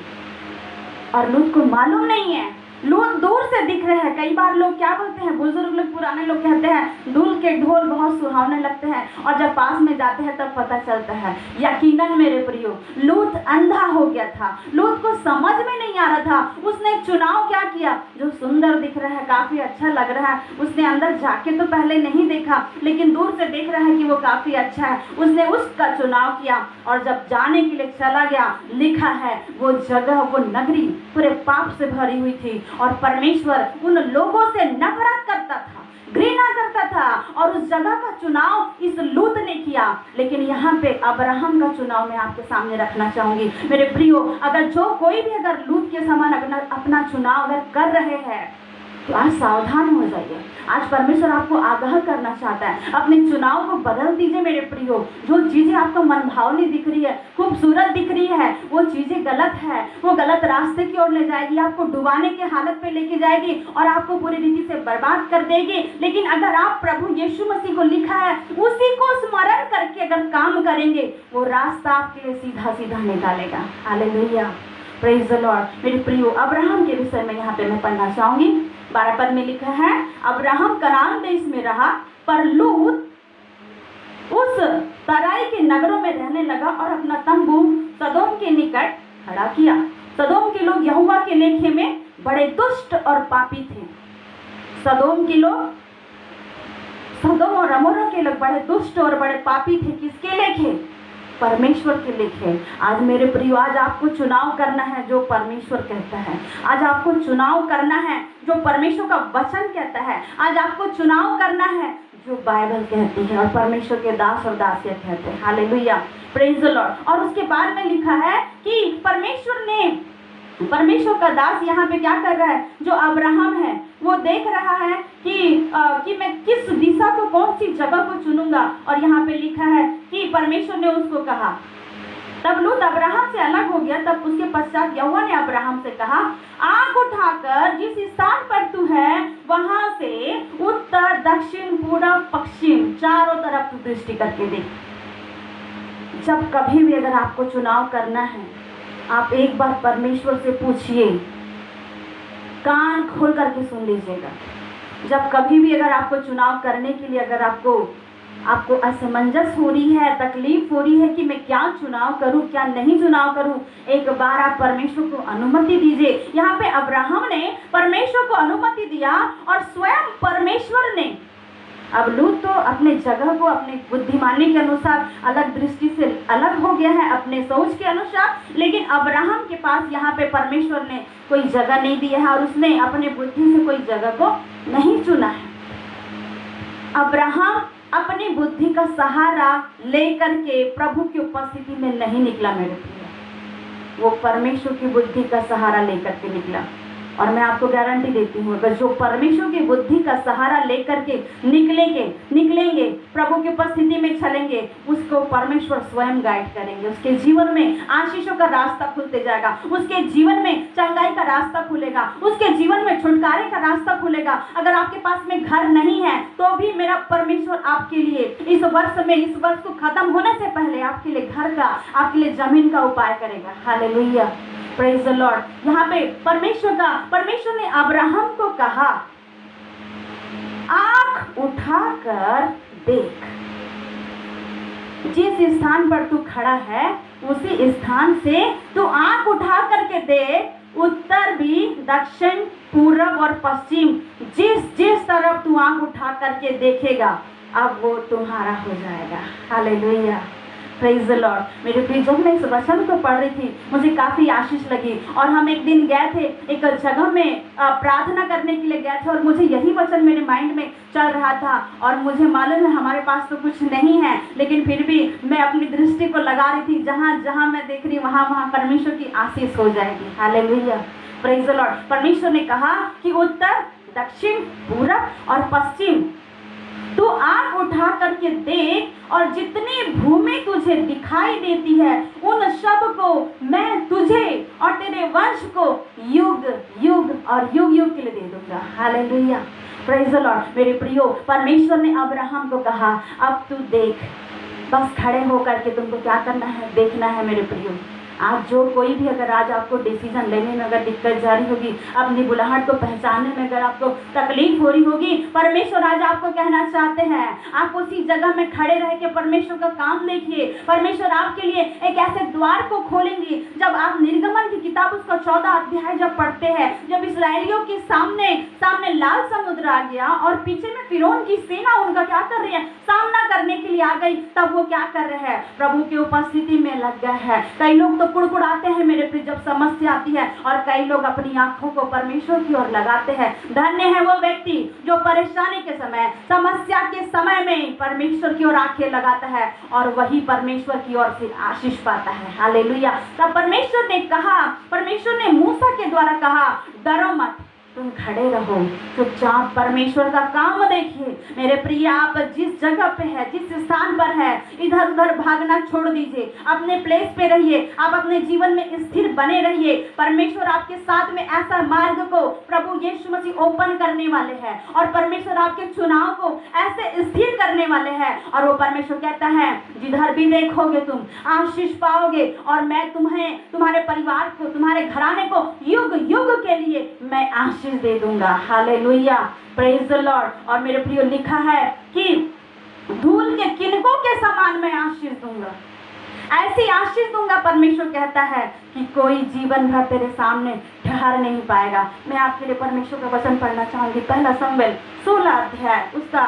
और लूत को मालूम नहीं है, लूत दूर से दिख रहे हैं। कई बार लोग क्या बोलते हैं, बुजुर्ग लोग, पुराने लोग कहते हैं दूर के ढोल बहुत सुहावने लगते हैं, और जब पास में जाते हैं तब पता चलता है। यकीनन मेरे प्रियो, लूत अंधा हो गया था, लूत को समझ में नहीं आ रहा था। उसने चुनाव क्या किया? जो सुंदर दिख रहा है, काफी अच्छा लग रहा है, उसने अंदर जाके तो पहले नहीं देखा, लेकिन दूर से देख रहा है कि वो काफी अच्छा है, उसने उसका चुनाव किया। और जब जाने के लिए चला गया, लिखा है वो जगह, वो नगरी पूरे पाप से भरी हुई थी, और परमेश्वर उन लोगों से नफरत करता था, घृणा करता था, और उस जगह का चुनाव इस लूत ने किया। लेकिन यहाँ पे अब्राहम का चुनाव मैं आपके सामने रखना चाहूंगी। मेरे प्रियो, अगर कोई भी अगर लूत के समान अपना चुनाव अगर कर रहे हैं तो आज सावधान हो जाइए। आज परमेश्वर आपको आगाह करना चाहता है, अपने चुनाव को बदल दीजिए मेरे प्रियो। जो चीजें आपको मनभावनी दिख रही है, खूबसूरत दिख रही है, वो चीजें गलत है, वो गलत रास्ते की ओर ले जाएगी, आपको डुबाने के हालत पे लेके जाएगी और आपको पूरी रीति से बर्बाद कर देगी। लेकिन अगर आप प्रभु यीशु मसीह को लिखा है उसी को स्मरण करके अगर काम करेंगे, वो रास्ता आपके लिए सीधा सीधा निकालेगा। Hallelujah, praise the Lord. मेरे प्रियो, अब्राहम के विषय में यहाँ पे मैं पढ़ना चाहूंगी। 12 पद में लिखा है, अब्राहम कनान देश में रहा, पर लूत उस तराई के नगरों में रहने लगा और अपना तंबू सदोम के निकट खड़ा किया। सदोम के लोग यहोवा के लेखे में बड़े दुष्ट और पापी थे। सदोम के लोग, सदोम और अमोरा के लोग बड़े दुष्ट और बड़े पापी थे। किसके लेखे? परमेश्वर के लेखे। आज मेरे प्रियो, आज आपको चुनाव करना है जो परमेश्वर कहता है। आज आपको चुनाव करना है जो परमेश्वर का वचन कहता है। आज आपको चुनाव करना है जो बाइबल कहती है और परमेश्वर के दास और दासियां कहते हैं। Hallelujah, praise the Lord. और उसके बाद में लिखा है कि परमेश्वर का दास यहाँ पे क्या कर रहा है? जो अब्राहम है वो देख रहा है कि मैं किस दिशा को, कौन सी जगह को चुनूंगा। और यहाँ पे लिखा है कि परमेश्वर ने उसको कहा, तब लूत अब्राहम से अलग हो गया। तब उसके पश्चात यहोवा ने अब्राहम से कहा, आँख उठाकर जिस स्थान पर तू है वहां से उत्तर, दक्षिण, पूरब, पश्चिम चारों तरफ तू दृष्टि करके देख। जब कभी भी अगर आपको चुनाव करना है, आप एक बार परमेश्वर से पूछिए, कान खोल करके सुन लीजिएगा। जब कभी भी अगर आपको चुनाव करने के लिए अगर आपको असमंजस हो रही है, तकलीफ हो रही है कि मैं क्या चुनाव करूं, क्या नहीं चुनाव करूं, एक बार आप परमेश्वर को अनुमति दीजिए। यहाँ पे अब्राहम ने परमेश्वर को अनुमति दिया और स्वयं परमेश्वर ने, अब लूत तो अपने जगह को अपने बुद्धिमानी के अनुसार अलग दृष्टि से अलग हो गया है, अपने सोच के अनुसार, लेकिन अब्राहम के पास यहाँ पे परमेश्वर ने कोई जगह नहीं दी है और उसने अपने बुद्धि से कोई जगह को नहीं चुना है। अब्राहम अपनी बुद्धि का सहारा लेकर के प्रभु की उपस्थिति में नहीं निकला मेरे प्रिय, वो परमेश्वर की बुद्धि का सहारा लेकर के निकला। और मैं आपको गारंटी देती हूँ, अगर जो परमेश्वर की बुद्धि का सहारा लेकर के निकलेंगे प्रभु की उपस्थिति में चलेंगे, उसको परमेश्वर स्वयं गाइड करेंगे। उसके जीवन में आशीषों का रास्ता खुलते जाएगा, उसके जीवन में चंगाई का रास्ता खुलेगा, उसके जीवन में छुटकारे का रास्ता खुलेगा। अगर आपके पास में घर नहीं है तो भी मेरा परमेश्वर आपके लिए इस वर्ष को खत्म होने से पहले आपके लिए घर का, आपके लिए जमीन का उपाय करेगा। Hallelujah, praise the Lord. यहाँ पे परमेश्वर ने अब्राहम को कहा, आंख उठाकर देख, जिस स्थान पर तू खड़ा है उसी स्थान से तू आंख उठा करके देख, उत्तर भी, दक्षिण, पूरब और पश्चिम, जिस तरफ तू आंख उठा करके देखेगा अब वो तुम्हारा हो जाएगा। Hallelujah, praise the Lord. मेरे प्रिय, जब मैं इस वचन को पढ़ रही थी मुझे काफ़ी आशीष लगी। और हम एक दिन गए थे एक जगह में प्रार्थना करने के लिए गए थे और मुझे यही वचन मेरे माइंड में चल रहा था। और मुझे मालूम है हमारे पास तो कुछ नहीं है, लेकिन फिर भी मैं अपनी दृष्टि को लगा रही थी, जहाँ जहाँ मैं देख रही वहाँ परमेश्वर की आशीष हो जाएगी। Hallelujah, praise the Lord. परमेश्वर ने कहा कि उत्तर, दक्षिण, पूरब और पश्चिम तू आंख उठा करके देख, और जितनी भूमि तुझे दिखाई देती है उन सब को मैं तुझे और तेरे वंश को युग युग और युग युग के लिए दे दूंगा। Hallelujah, praise the Lord. मेरे प्रियो, परमेश्वर ने अब्राहम को कहा, अब तू देख, बस खड़े होकर के तुमको क्या करना है, देखना है। मेरे प्रियो, आज जो कोई भी अगर आज आपको डिसीजन लेने में अगर दिक्कत जा रही होगी, अपनी बुलाहट को पहचानने में अगर आपको तकलीफ हो रही होगी, परमेश्वर आज आपको कहना चाहते हैं, आप उसी जगह में खड़े रह के परमेश्वर का काम देखिए। परमेश्वर आपके लिए एक ऐसे द्वार को खोलेंगे। जब आप निर्गमन की किताब उसका 14 अध्याय जब पढ़ते हैं, जब इस्राएलियों के सामने लाल समुद्र आ गया और पीछे में फिरौन की सेना उनका क्या कर रही है, सामना करने के लिए आ गई, तब वो क्या कर रहे हैं, प्रभु की उपस्थिति में लग गए हैं। कई लोग तो कुड़कुड़ाते हैं मेरे प्रिय जब समस्या आती है, और कई लोग अपनी आंखों को परमेश्वर की ओर लगाते हैं। धन्य है वो व्यक्ति जो परेशानी के समय, समस्या के समय में परमेश्वर की ओर आंखें लगाता है और वही परमेश्वर की ओर से आशीष पाता है। हालेलुया। तब परमेश्वर ने मूसा के द्वारा कहा, डरो मत, तुम खड़े रहो, चुपचाप परमेश्वर का काम देखिए। मेरे प्रिय, आप जिस जगह पे है, जिस स्थान पर है, इधर उधर भागना छोड़ दीजिए, अपने प्लेस पे रहिए, आप अपने जीवन में स्थिर बने रहिए। परमेश्वर आपके साथ में ऐसा मार्ग को प्रभु यीशु मसीह ओपन करने वाले हैं और परमेश्वर आपके चुनाव को ऐसे स्थिर करने वाले हैं। और वो परमेश्वर कहता है, जिधर भी देखोगे तुम आशीष पाओगे, और मैं तुम्हें, तुम्हारे परिवार को, तुम्हारे घराने को युग युग के लिए मैं आशीष दे दूंगा। Hallelujah, praise the Lord. और मेरे प्रियो, लिखा है कि धूल के किनकों के समान मैं आशीष दूंगा, ऐसी आशीष दूंगा, परमेश्वर कहता है कि कोई जीवन भर तेरे सामने ठहर नहीं पाएगा। मैं आपके लिए परमेश्वर का वचन पढ़ना चाहूंगी। पहला शमूएल 16 अध्याय उसका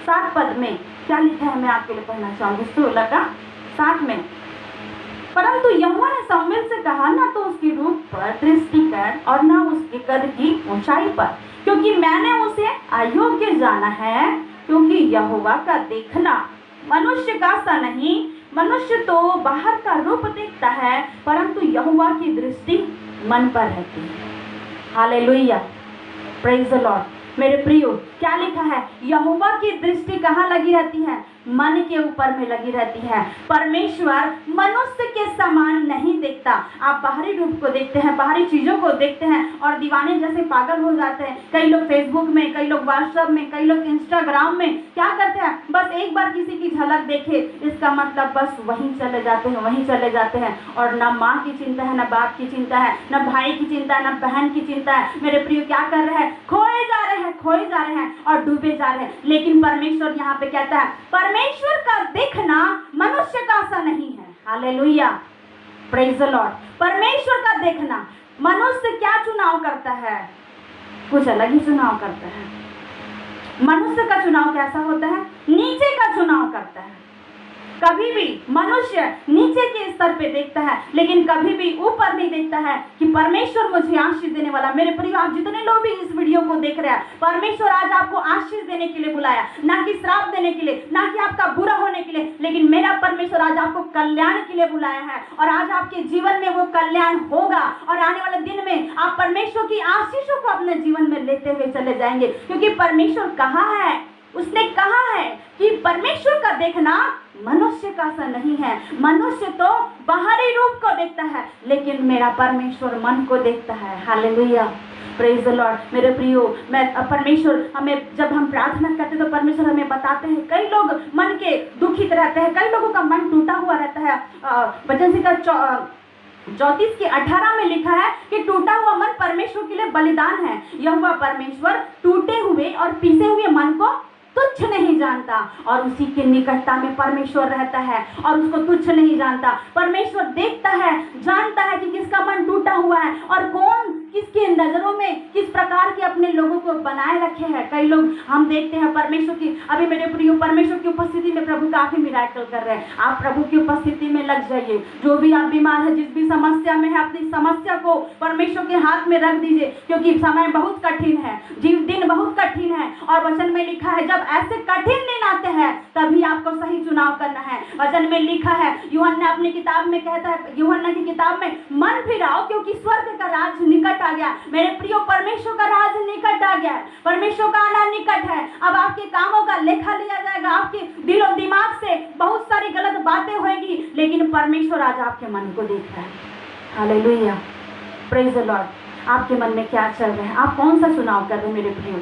7 पद में क्या लिखा है, मैं आपके लिए पढ़ना चाहूंगी। 16 का 7 में, परंतु यहोवा ने शमूएल से कहा, न तो उसकी रूप पर दृष्टि कर और न उसके कद की ऊंचाई पर, क्योंकि मैंने उसे अयोग्य जाना है। क्योंकि यहोवा का देखना मनुष्य का सा नहीं, मनुष्य तो बाहर का रूप देखता है, परंतु यहोवा की दृष्टि मन पर रहती है। Hallelujah, praise the Lord. मेरे प्रियो, क्या लिखा है, यहोवा की दृष्टि कहाँ लगी रहती है, मन के ऊपर में लगी रहती है। परमेश्वर मनुष्य के समान नहीं देखता। आप बाहरी रूप को देखते हैं, बाहरी चीज़ों को देखते हैं और दीवाने जैसे पागल हो जाते हैं। कई लोग फेसबुक में, कई लोग व्हाट्सएप में, कई लोग इंस्टाग्राम में क्या करते हैं, बस एक बार किसी की झलक देखे इसका मतलब बस वहीं चले जाते हैं, वहीं चले जाते हैं और ना माँ की चिंता है, ना बाप की चिंता है, ना भाई की चिंता है, ना बहन की चिंता है। मेरे प्रिय क्या कर रहे हैं, खोए जा रहे हैं, खोए जा रहे हैं और डूबे जा रहे हैं। लेकिन परमेश्वर यहाँ पे कहता है परमेश्वर का देखना मनुष्य का सा नहीं है। Hallelujah, praise the Lord. परमेश्वर का देखना, मनुष्य क्या चुनाव करता है, कुछ अलग ही चुनाव करता है। मनुष्य का चुनाव कैसा होता है, नीचे का चुनाव करता है। कभी भी मनुष्य नीचे के स्तर पे देखता है, लेकिन कभी भी ऊपर नहीं देखता है कि परमेश्वर मुझे आशीष देने वाला। मेरे प्रिय, आप जितने लोग भी इस वीडियो को देख रहे हैं, परमेश्वर आज आपको आशीष देने के लिए बुलाया, ना कि श्राप देने के लिए, ना कि आपका बुरा होने के लिए, लेकिन मेरा परमेश्वर आज आपको कल्याण के लिए बुलाया है और आज आपके जीवन में वो कल्याण होगा और आने वाले दिन में आप परमेश्वर की आशीषों को अपने जीवन में लेते हुए चले जाएंगे। क्योंकि परमेश्वर कहा है, उसने कहा है कि परमेश्वर का देखना मनुष्य का सा नहीं है। मनुष्य तो बाहरी रूप को देखता है, लेकिन मेरा परमेश्वर मन को देखता है। Hallelujah, praise the Lord. मेरे प्रियो, परमेश्वर हमें, जब हम प्रार्थना करते हैं तो परमेश्वर हमें बताते हैं। कई लोग मन के दुखित रहते हैं, कई लोगों का मन टूटा हुआ रहता है। वचन संहिता 34:18 में लिखा है कि टूटा हुआ मन परमेश्वर के लिए बलिदान है। यहोवा परमेश्वर टूटे हुए और पीसे हुए मन को तुच्छ नहीं जानता और उसी के निकटता में परमेश्वर रहता है और उसको तुच्छ नहीं जानता। परमेश्वर देखता है, जानता है कि किसका मन टूटा हुआ है और कौन किसके नजरों में किस प्रकार के अपने लोगों को बनाए रखे हैं। कई लोग हम देखते हैं परमेश्वर की, अभी मेरे प्रियो, परमेश्वर की उपस्थिति में प्रभु काफी मिराकल कर रहे हैं। आप प्रभु की उपस्थिति में लग जाइए। जो भी आप बीमार है, जिस भी समस्या में है, अपनी समस्या को परमेश्वर के हाथ में रख दीजिए, क्योंकि समय बहुत कठिन है, दिन बहुत कठिन है और वचन में लिखा है जब ऐसे कठिन दिन आते हैं तभी आपको सही चुनाव करना है। वचन में लिखा है, यूहन्ना अपनी किताब में कहता है, यूहन्ना की किताब में, मन फिराओ क्योंकि स्वर्ग का राज निकट आ गया। मेरे प्रियो, परमेश्वर का राज निकट आ गया, परमेश्वर का आना निकट है। अब आपके कामों का लेखा लिया जाएगा, आपके दिलो दिमाग से बहुत सारी गलत बातें होगी, लेकिन परमेश्वर आज आपके मन को देख रहा है। Hallelujah, praise the Lord. आपके मन में क्या चल रहा है, आप कौन सा चुनाव कर रहे हैं? मेरे प्रियो,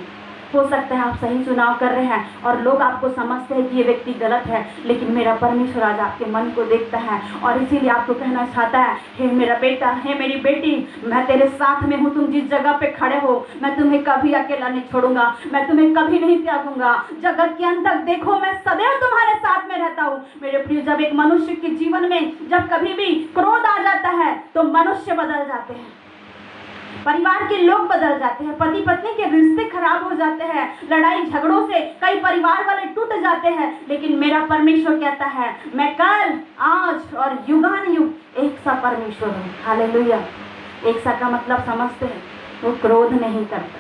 हो सकता है आप सही चुनाव कर रहे हैं और लोग आपको समझते हैं कि ये व्यक्ति गलत है, लेकिन मेरा परमेश्वर आज आपके मन को देखता है और इसीलिए आपको कहना चाहता है, हे मेरा बेटा, हे मेरी बेटी, मैं तेरे साथ में हूँ। तुम जिस जगह पे खड़े हो, मैं तुम्हें कभी अकेला नहीं छोड़ूंगा, मैं तुम्हें कभी नहीं त्यागूंगा। जगत के अंत तक देखो, मैं सदैव तुम्हारे साथ में रहता हूँ। मेरे प्रिय, जब एक मनुष्य के जीवन में जब कभी भी क्रोध आ जाता है तो मनुष्य बदल जाते हैं, परिवार के लोग बदल जाते हैं, पति पत्नी के रिश्ते खराब हो जाते हैं, लड़ाई झगड़ों से कई परिवार वाले टूट जाते हैं। लेकिन मेरा परमेश्वर कहता है, मैं कल, आज और युगान युग एक सा परमेश्वर हूँ। हालेलुया। एक सा का मतलब समझते हैं, वो क्रोध नहीं करता,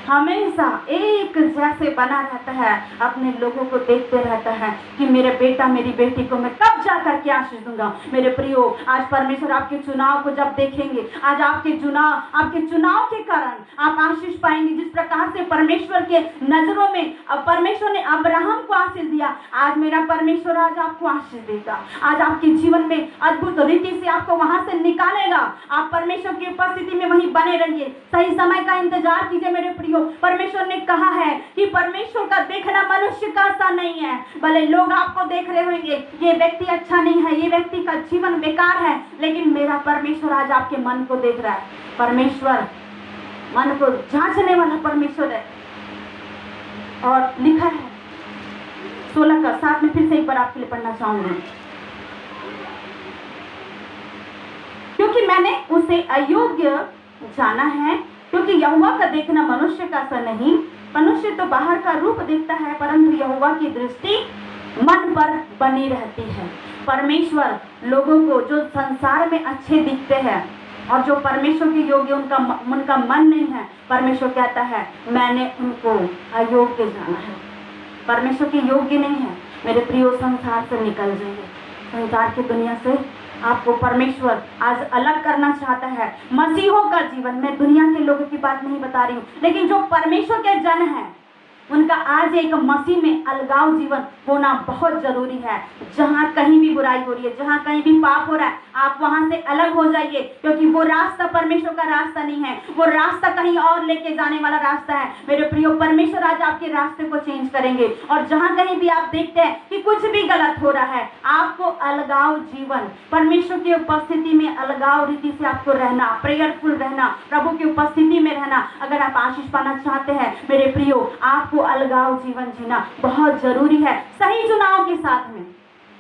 हमेशा एक जैसे बना रहता है, अपने लोगों को देखते रहता है कि मेरे बेटा, मेरी बेटी को मैं कब जा करके आशीष दूंगा। मेरे प्रियो, आज परमेश्वर आपके चुनाव को जब देखेंगे, आज आपके चुनाव के कारण आप आशीष पाएंगे। जिस प्रकार से परमेश्वर के नजरों में परमेश्वर ने अब्राहम को आशीष दिया, आज मेरा परमेश्वर आज आपको आशीष देगा। आज आपके जीवन में अद्भुत रीति से आपको वहां से निकालेगा। आप परमेश्वर की उपस्थिति में वहीं बने रहिए, सही समय का इंतजार कीजिए। मेरे प्रियो, परमेश्वर ने कहा है कि परमेश्वर का देखना मनुष्य का सा नहीं है। भले लोग आपको देख रहे होंगे, ये व्यक्ति अच्छा नहीं है, ये व्यक्ति का जीवन बेकार है, लेकिन मेरा परमेश्वर आज आपके मन को देख रहा है। परमेश्वर मन को जांचने वाला परमेश्वर है। और लिखा है 16 का 7 में, फिर से एक बार आपके लिए पढ़ना चाहूंगी। क्योंकि मैंने उसे अयोग्य जाना है, क्योंकि यहोवा का देखना मनुष्य का सा नहीं। मनुष्य तो बाहर का रूप देखता है, परंतु यहोवा की दृष्टि मन पर बनी रहती है। परमेश्वर लोगों को जो संसार में अच्छे दिखते हैं और जो परमेश्वर के योग्य उनका मन नहीं है, परमेश्वर कहता है मैंने उनको अयोग्य जाना है। परमेश्वर के योग्य नहीं है। मेरे प्रियो, संसार से निकल जाइए, संसार की दुनिया से आपको परमेश्वर आज अलग करना चाहता है। मसीहों का जीवन, मैं दुनिया के लोगों की बात नहीं बता रही हूँ, लेकिन जो परमेश्वर के जन हैं, उनका आज एक मसीह में अलगाव जीवन होना बहुत जरूरी है। जहाँ कहीं भी बुराई हो रही है, जहाँ कहीं भी पाप हो रहा है, आप वहां से अलग हो जाइए, क्योंकि वो रास्ता परमेश्वर का रास्ता नहीं है, वो रास्ता कहीं और लेके जाने वाला रास्ता है। मेरे प्रियो, परमेश्वर आज आपके रास्ते को चेंज करेंगे। और जहां कहीं भी आप देखते हैं कि कुछ भी गलत हो रहा है, आपको अलगाव जीवन, परमेश्वर की उपस्थिति में अलगाव रीति से आपको रहना, प्रेयरफुल रहना, प्रभु की उपस्थिति में रहना। अगर आप आशीष पाना चाहते हैं मेरे प्रियो, आपको अलगाव जीवन जीना बहुत जरूरी है, सही चुनाव के साथ में।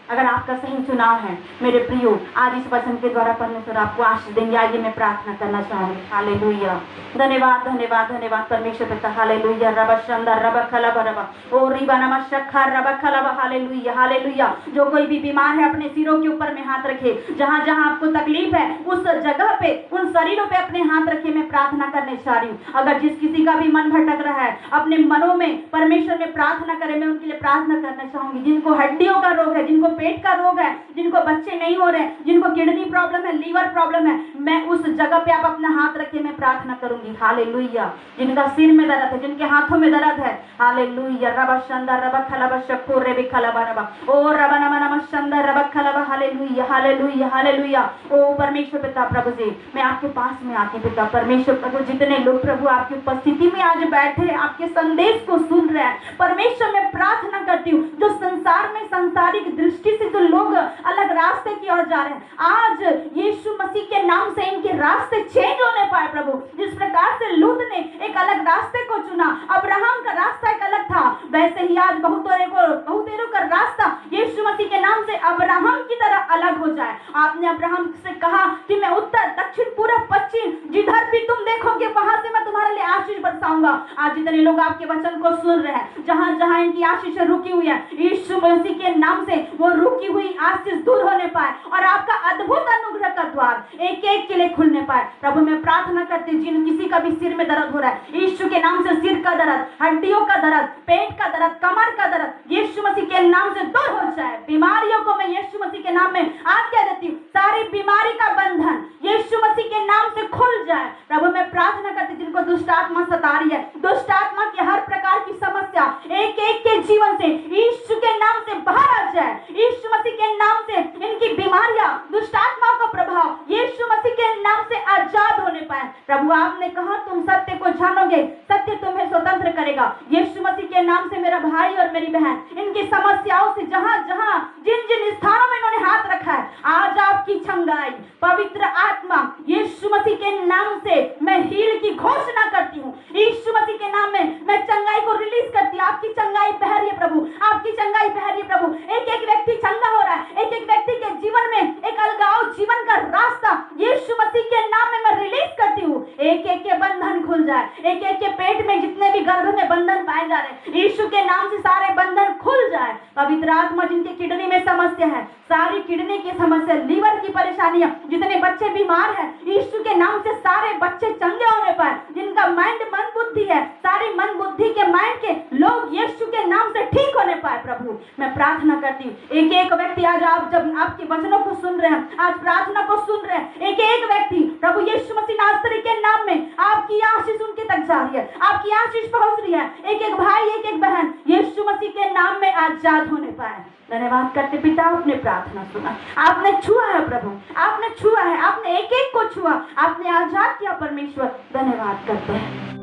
अगर आपका सही चुनाव है मेरे प्रियो, आज इस वचन के द्वारा परमेश्वर आपको आशीष देंगे। आइए मैं प्रार्थना करना चाहूंगी। हालेलुया, धन्यवाद धन्यवाद धन्यवाद परमेश्वर पिता। हालेलुया, रब शंदा रब खलब रब ओ रिबा नमस्कार रब खलब। Hallelujah hallelujah. जो कोई भी बीमार है अपने सिरों के ऊपर में हाथ रखे, जहां जहां आपको तकलीफ है उस जगह पे, उन शरीरों पे अपने हाथ रखे। मैं प्रार्थना करने चाह रही हूँ। अगर जिस किसी का भी मन भटक रहा है, अपने मनों में परमेश्वर में प्रार्थना करे, मैं उनके लिए प्रार्थना करना चाहूंगी। जिनको हड्डियों का रोग है, जिनको पेट का रोग है, जिनको बच्चे नहीं हो रहे, जिनको किडनी प्रॉब्लम है, लीवर प्रॉब्लम है, मैं उस जगह पे आप अपना हाथ रखे, मैं प्रार्थना करूंगी। हालेलुया। जिनका सिर में दर्द है, जिनके हाथों में दर्द है, हालेलुया, रब शंदा रब खलब शक्को रेबे खलब रब ओ रब नम नम शंदा रब खलब। Hallelujah hallelujah hallelujah. ओ परमेश्वर पिता प्रभु जी, मैं आपके पास में आती पिता परमेश्वर प्रभु। जितने लोग प्रभु आपकी उपस्थिति में आज बैठे आपके संदेश को सुन रहे हैं, परमेश्वर मैं प्रार्थना करती हूँ, जो संसार में सांसारिक दृष्टि से जो लोग अलग रास्ते की ओर जा रहे हैं, आज यीशु मसीह के नाम से इनके रास्ते चेंज होने पाए प्रभु। जिस प्रकार से लूत ने एक अलग रास्ते को चुना, अब्राहम का रास्ता एक अलग था, वैसे ही आज बहुतेरों का रास्ता यीशु मसीह के नाम से अब्राहम की तरह अलग हो जाए। आपने अब्राहम से कहा कि मैं उत्तर दक्षिण पूरब पश्चिम जिधर भी तुम देखोगे वहां से मैं तुम्हारे लिए आशीष बरसाऊंगा। आज जितने लोग आपके वचन को सुन रहे हैं, जहां जहां इनकी आशीष रुकी हुई है, यीशु मसीह के नाम से वो रुकी हुई आशीष दूर होने पाए और आपका अद्भुत अनुग्रह का द्वार एक एक के लिए खुलने पाए। प्रभु मैं प्रार्थना करती हूँ, जिन किसी का भी सिर में दर्द हो रहा है, यीशु के नाम से सिर का दर्द, हड्डियों का दर्द, पेट का दर्द, कमर का दर्द, यीशु मसीह के नाम से दूर हो जाए। बीमारियों को मैं यीशु मसीह के नाम में आज्ञा देती हूँ, सारी बीमारी का बंधन यीशु मसीह के नाम से खुल जाए। प्रभु मैं प्रार्थना करती हूँ, जिनको दुष्ट आत्मा सता रही है, दुष्ट आत्मा की हर प्रकार की समस्या एक एक के जीवन से यीशु के नाम से बाहर आ जाए। यीशु मसीह के नाम से इनकी बीमारियां, दुष्ट आत्माओं का प्रभाव यीशु मसीह के नाम से आजाद होने पाए। प्रभु आपने कहा तुम सत्य को जानोगे, सत्य तुम्हें स्वतंत्र करेगा। यीशु मसीह के नाम से मेरा भाई और मेरी बहन इनकी समस्याओं से जहां जहां जिन जिन स्थानों में इन्होंने हाथ रखा है, आज आपकी छंगाई पवित्र आत्मा यीशु मसीह के नाम से मैं हील की घोषणा करती हूँ। यीशु मसीह के नाम में मैं चंगाई को रिलीज करती हूँ। आपकी चंगाई बह रही है प्रभु, आपकी चंगाई बह रही है प्रभु। एक एक व्यक्ति चंगा हो रहा है, एक एक व्यक्ति के जीवन में एक अलगाव जीवन का रास्ता यीशु मसीह के नाम में मैं रिलीज करती हूँ। एक एक के बंधन खुल जाए, एक एक के पेट में जितने भी गर्भ में बंधन पाए जा रहे हैं, यीशु के नाम से सारे बंधन खुल जाए। पवित्र आत्मा जिनके किडनी में समस्या है, सारी किडनी की समस्या, लीवर की परेशानियां, जितने बच्चे बीमार हैं, यीशु के नाम से सारे बच्चे चंगे होने पाए। जिनका माइंड मन बुद्धि है, सारी मन बुद्धि के माइंड के लोग यीशु के नाम से ठीक होने पाए। प्रभु मैं प्रार्थना करती हूँ, एक एक व्यक्ति आज आप जब आपके वचनों को सुन रहे हैं, आज प्रार्थना को सुन रहे हैं, एक एक व्यक्ति प्रभु यीशु मसीह नासरी के नाम में आपकी आशीष उनके तक जा रही है, आपकी आशीष पहुंच रही है। एक एक भाई, एक एक बहन यीशु मसीह के नाम में आजाद होने पाए। धन्यवाद करते पिता, आपने प्रार्थना सुना, आपने छुआ है प्रभु, आपने छुआ है, आपने एक एक को छुआ, आपने आजाद किया परमेश्वर। धन्यवाद करते हैं।